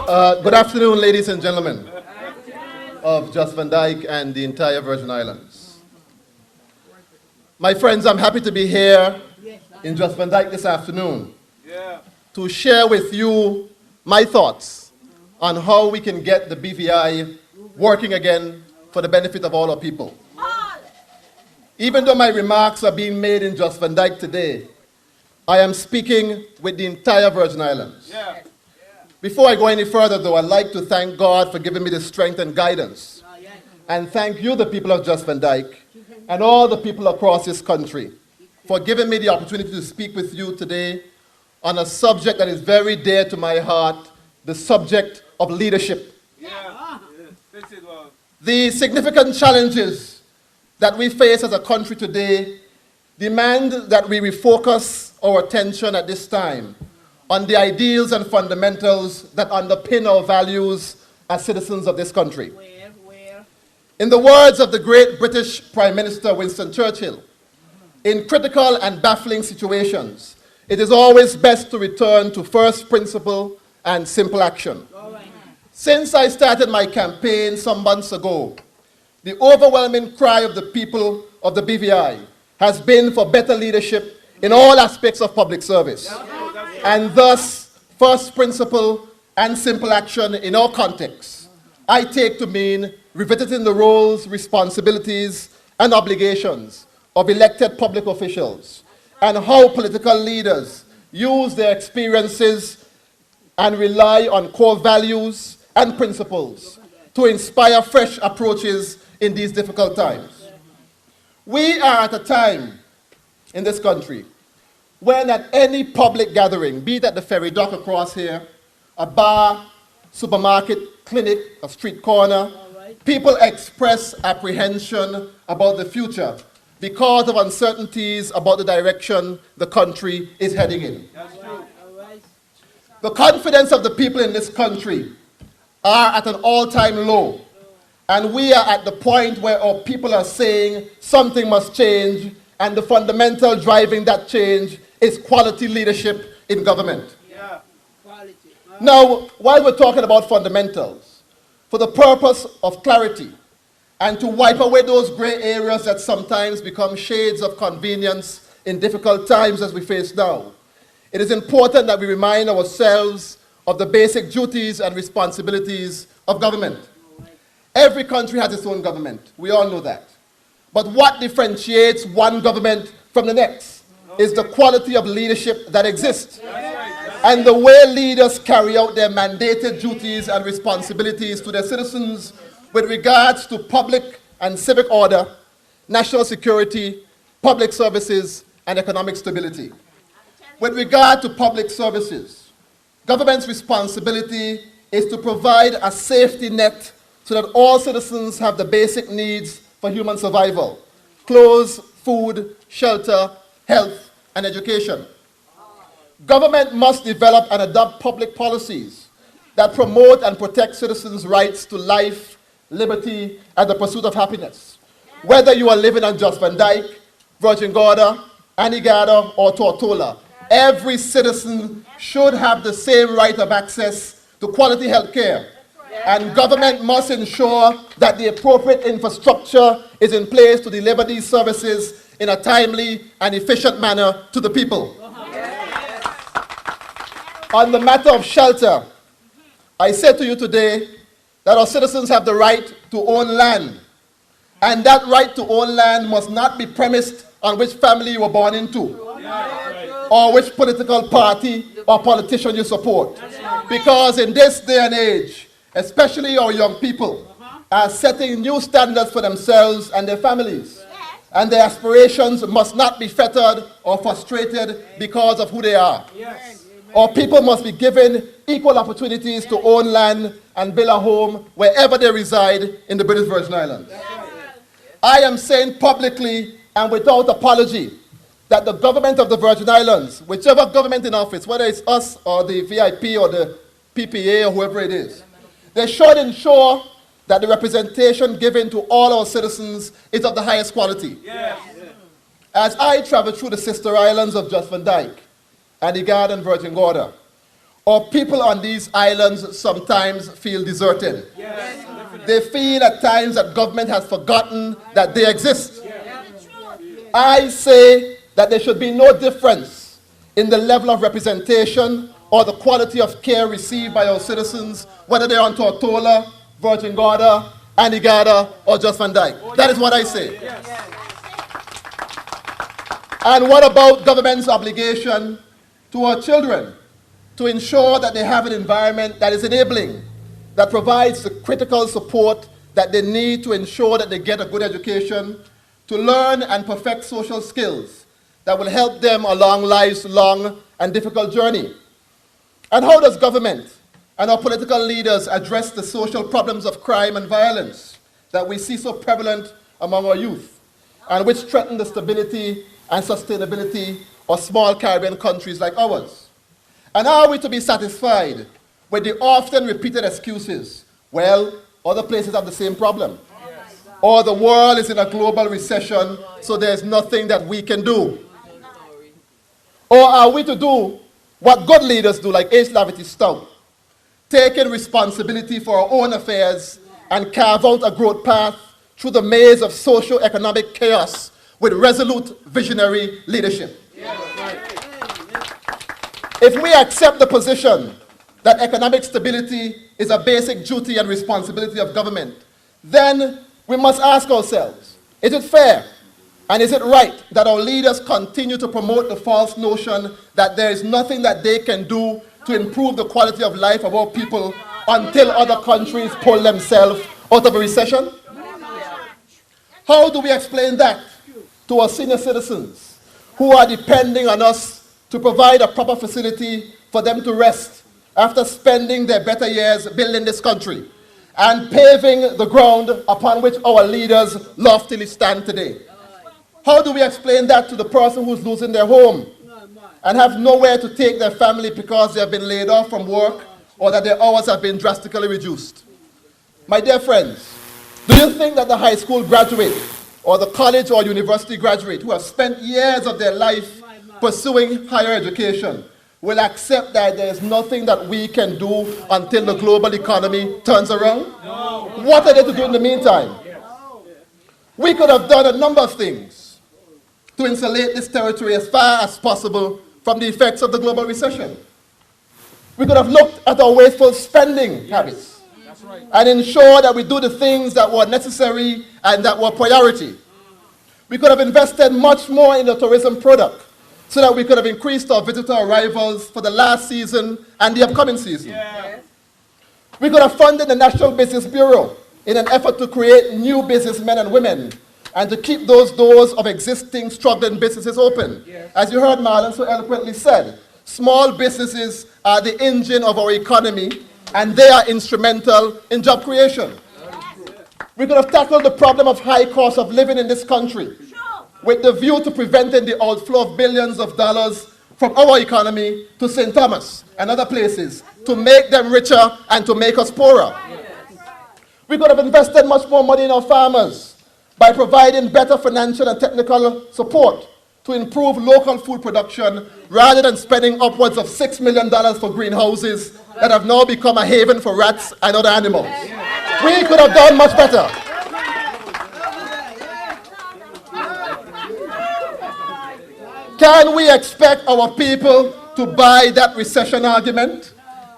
Good afternoon, ladies and gentlemen of Jost Van Dyke and the entire Virgin Islands. My friends, I'm happy to be here in Jost Van Dyke this afternoon to share with you my thoughts on how we can get the BVI working again for the benefit of all our people. Even though my remarks are being made in Jost Van Dyke today, I am speaking with the entire Virgin Islands. Before I go any further, though, I'd like to thank God for giving me the strength and guidance. And thank you, the people of Jost Van Dyke, and all the people across this country, for giving me the opportunity to speak with you today on a subject that is very dear to my heart, the subject of leadership. The significant challenges that we face as a country today demand that we refocus our attention at this time on the ideals and fundamentals that underpin our values as citizens of this country. In the words of the great British Prime Minister Winston Churchill, in critical and baffling situations, it is always best to return to first principle and simple action. Since I started my campaign some months ago, the overwhelming cry of the people of the BVI has been for better leadership in all aspects of public service. And thus, first principle and simple action in our context, I take to mean revisiting the roles, responsibilities, and obligations of elected public officials, and how political leaders use their experiences and rely on core values and principles to inspire fresh approaches in these difficult times. We are at a time in this country when at any public gathering, be it at the ferry dock across here, a bar, supermarket, clinic, a street corner, people express apprehension about the future because of uncertainties about the direction the country is heading in. The confidence of the people in this country are at an all-time low, and we are at the point where our people are saying something must change, and the fundamental driving that change is quality leadership in government. Now, while we're talking about fundamentals, for the purpose of clarity and to wipe away those gray areas that sometimes become shades of convenience in difficult times as we face now, it is important that we remind ourselves of the basic duties and responsibilities of government. Every country has its own government. We all know that. But what differentiates one government from the next is the quality of leadership that exists and the way leaders carry out their mandated duties and responsibilities to their citizens with regards to public and civic order, national security, public services, and economic stability. With regard to public services, government's responsibility is to provide a safety net so that all citizens have the basic needs for human survival: clothes, food, shelter, health, and education. Government must develop and adopt public policies that promote and protect citizens' rights to life, liberty, and the pursuit of happiness. Whether you are living on Jost Van Dyke, Virgin Gorda, Anegada, or Tortola, every citizen should have the same right of access to quality health care. And government must ensure that the appropriate infrastructure is in place to deliver these services in a timely and efficient manner to the people. On the matter of shelter, I say to you today that our citizens have the right to own land. And that right to own land must not be premised on which family you were born into, or which political party or politician you support. Because in this day and age, especially our young people, are setting new standards for themselves and their families. And their aspirations must not be fettered or frustrated because of who they are. Our people must be given equal opportunities to own land and build a home wherever they reside in the British Virgin Islands. I am saying publicly and without apology that the government of the Virgin Islands, whichever government in office, whether it's us or the VIP or the PPA or whoever it is, they should ensure that the representation given to all our citizens is of the highest quality. As I travel through the sister islands of Jost Van Dyke, Anegada and Virgin Gorda, Our people on these islands sometimes feel deserted. Yes. They feel at times that government has forgotten that they exist. I say that there should be no difference in the level of representation or the quality of care received by our citizens, whether they're on Tortola, Virgin Gorda, Antigua, or Jost and Dyke. That is what I say. And what about government's obligation to our children to ensure that they have an environment that is enabling, that provides the critical support that they need to ensure that they get a good education, to learn and perfect social skills that will help them along life's long and difficult journey? And how does government and our political leaders address the social problems of crime and violence that we see so prevalent among our youth, and which threaten the stability and sustainability of small Caribbean countries like ours? And are we to be satisfied with the often repeated excuses, well, other places have the same problem, or the world is in a global recession, so there's nothing that we can do? Or are we to do what good leaders do, like H. Lavity Stout, taking responsibility for our own affairs and carve out a growth path through the maze of socio-economic chaos with resolute visionary leadership? If we accept the position that economic stability is a basic duty and responsibility of government, then we must ask ourselves, is it fair and is it right that our leaders continue to promote the false notion that there is nothing that they can do to improve the quality of life of our people until other countries pull themselves out of a recession? How do we explain that to our senior citizens who are depending on us to provide a proper facility for them to rest after spending their better years building this country and paving the ground upon which our leaders loftily stand today? How do we explain that to the person who's losing their home and have nowhere to take their family because they have been laid off from work or that their hours have been drastically reduced? My dear friends, do you think that the high school graduate or the college or university graduate who have spent years of their life pursuing higher education will accept that there is nothing that we can do until the global economy turns around? No. What are they to do in the meantime? We could have done a number of things to insulate this territory as far as possible from the effects of the global recession. We could have looked at our wasteful spending habits and ensure that we do the things that were necessary and that were priority. We could have invested much more in the tourism product so that we could have increased our visitor arrivals for the last season and the upcoming season. Yes. We could have funded the National Business Bureau in an effort to create new businessmen and women and to keep those doors of existing struggling businesses open. Yes. As you heard Marlon so eloquently said, small businesses are the engine of our economy and they are instrumental in job creation. We could have tackled the problem of high cost of living in this country with the view to preventing the outflow of billions of dollars from our economy to St. Thomas and other places to make them richer and to make us poorer. We could have invested much more money in our farmers by providing better financial and technical support to improve local food production rather than spending upwards of $6 million for greenhouses that have now become a haven for rats and other animals. We could have done much better. Can we expect our people to buy that recession argument?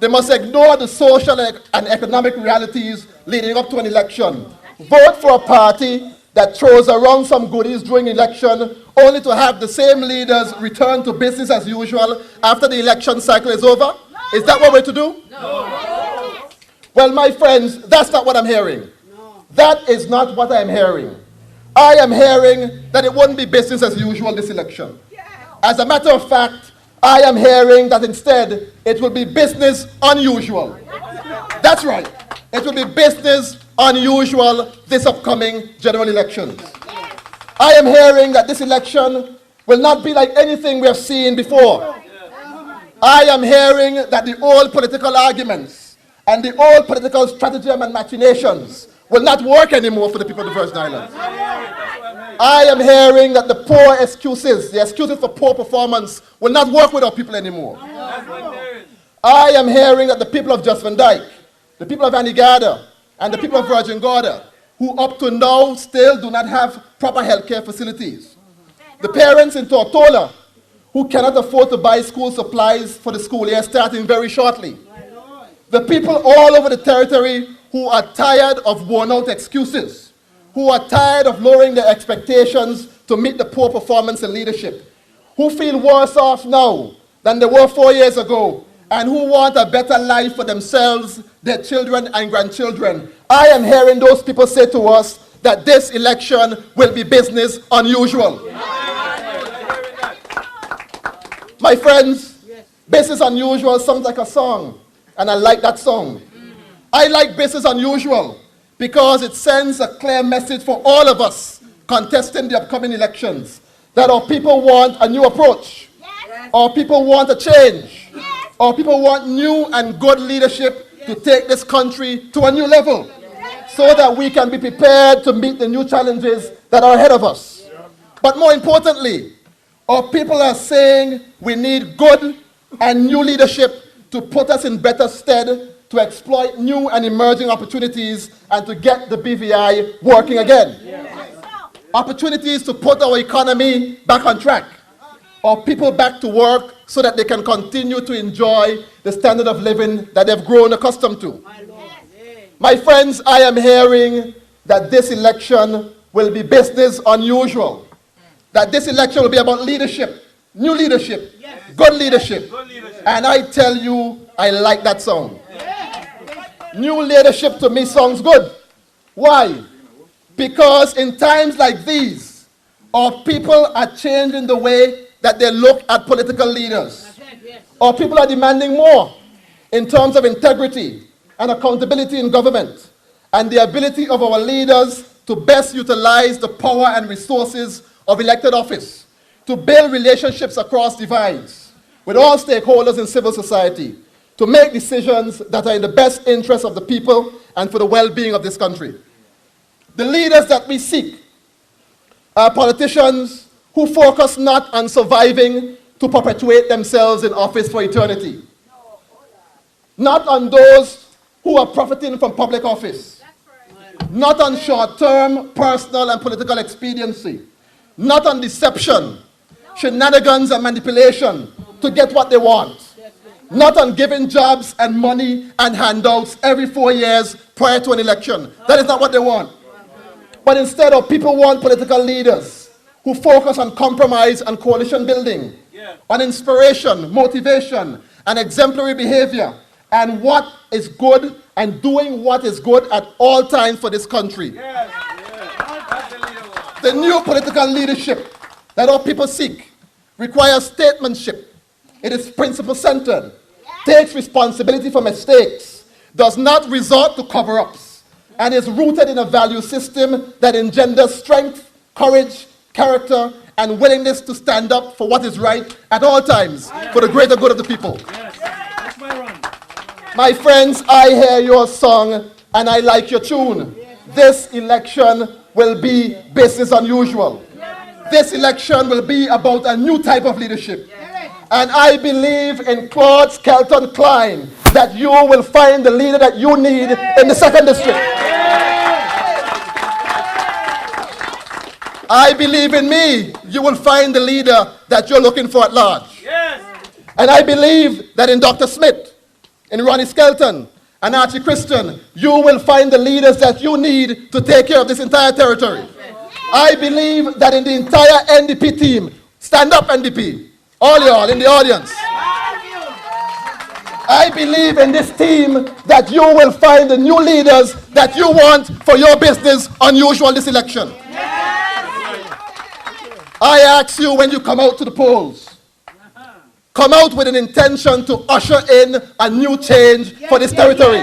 They must ignore the social and economic realities leading up to an election. Vote for a party that throws around some goodies during election only to have the same leaders return to business as usual after the election cycle is over? Is that what we're to do? No. Well, my friends, that's not what I'm hearing. No. That is not what I'm hearing. I am hearing that it wouldn't be business as usual this election. As a matter of fact, I am hearing that instead it will be business unusual. That's right. It will be business unusual this upcoming general elections. I am hearing that this election will not be like anything we have seen before. I am hearing that the old political arguments and the old political stratagem and machinations will not work anymore for the people of the Virgin Islands. I am hearing that the poor excuses, the excuses for poor performance will not work with our people anymore. I am hearing that the people of Jost and Dyke, the people of Antigada, and the people of Virgin Gorda, who up to now still do not have proper healthcare facilities. The parents in Tortola, who cannot afford to buy school supplies for the school year starting very shortly. The people all over the territory who are tired of worn-out excuses, who are tired of lowering their expectations to meet the poor performance in leadership, who feel worse off now than they were 4 years ago, and who want a better life for themselves, their children and grandchildren. I am hearing those people say to us that this election will be business unusual. My friends, business unusual sounds like a song, and I like that song. I like business unusual because it sends a clear message for all of us contesting the upcoming elections that our people want a new approach, our people want a change, our people want new and good leadership to take this country to a new level so that we can be prepared to meet the new challenges that are ahead of us. But more importantly, our people are saying we need good and new leadership to put us in better stead to exploit new and emerging opportunities and to get the BVI working again. Opportunities to put our economy back on track, our people back to work so that they can continue to enjoy the standard of living that they've grown accustomed to. My friends, I am hearing that this election will be business unusual, that this election will be about leadership, new leadership, good leadership. And I tell you, I like that song. New leadership to me sounds good. Why? Because in times like these, our people are changing the way that they look at political leaders. Our people are demanding more in terms of integrity and accountability in government and the ability of our leaders to best utilize the power and resources of elected office, to build relationships across divides with all stakeholders in civil society, to make decisions that are in the best interest of the people and for the well-being of this country. The leaders that we seek are politicians who focus not on surviving to perpetuate themselves in office for eternity, not on those who are profiting from public office, not on short-term personal and political expediency, not on deception, shenanigans and manipulation to get what they want, not on giving jobs and money and handouts every 4 years prior to an election. That is not what they want. But instead of people want political leaders who focus on compromise and coalition building, on inspiration, motivation, and exemplary behavior, and what is good and doing what is good at all times for this country. The new political leadership that our people seek requires statesmanship. It is principle-centered, takes responsibility for mistakes, does not resort to cover-ups, and is rooted in a value system that engenders strength, courage, character, and willingness to stand up for what is right at all times for the greater good of the people. My friends, I hear your song and I like your tune. This election will be business unusual. This election will be about a new type of leadership. And I believe in Claude Skelton Klein that you will find the leader that you need in the 2nd District. I believe in me, you will find the leader that you're looking for at large. And I believe that in Dr. Smith, in Ronnie Skelton, and Archie Christian, you will find the leaders that you need to take care of this entire territory. I believe that in the entire NDP team, stand up NDP, all y'all in the audience. I believe in this team that you will find the new leaders that you want for your business unusual this election. I ask you when you come out to the polls, come out with an intention to usher in a new change for this territory.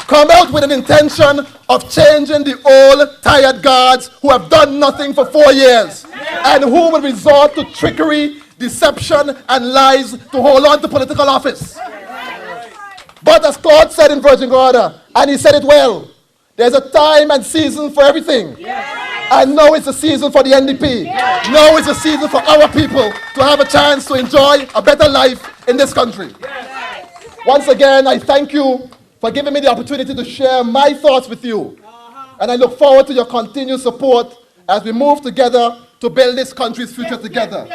Come out with an intention of changing the old tired guards who have done nothing for 4 years and who will resort to trickery, deception, and lies to hold on to political office. But as Claude said in Virgin Gorda, and he said it well, there's a time and season for everything. And now it's a season for the NDP. Now it's a season for our people to have a chance to enjoy a better life in this country. Once again, I thank you for giving me the opportunity to share my thoughts with you. And I look forward to your continued support as we move together to build this country's future together.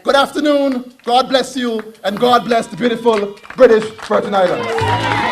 Good afternoon, God bless you, and God bless the beautiful British Virgin Islands.